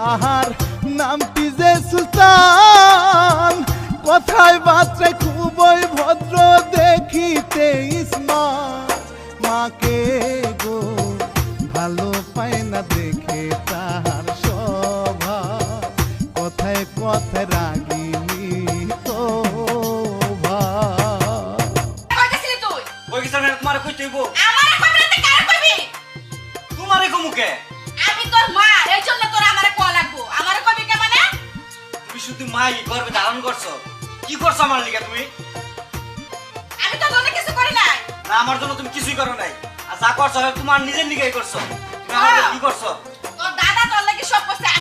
তাহার নামটি যে সুলতান, কথায় বার্তায় খুবই ভদ্র দেখিতে স্মার্ট। মাকে গো ভালো পায় না দেখে তাহার স্বভাব, কথায় কথায় রাগিনী প্রভাব। কই গেছিলি তুই? কই গেছ না তোমারে কই তুইবো? আমারে কইবি না তুই কারে কইবি? তোমারে কমুকে? আমি তোর মা, এই জন্য তোর আমারে কল লাগবো। আমারে কইবি কে মানে? তুমি শুধু মাই গর্বে ধারণ করছো। কি করছো আমার লিগে তুমি? আমি তো অনেক কিছু করি নাই। না আমার জন্য তুমি কিছুই করো নাই। আর যা করছো তোমার নিজের লিগেই করছো। তুমি আমার কি করছো?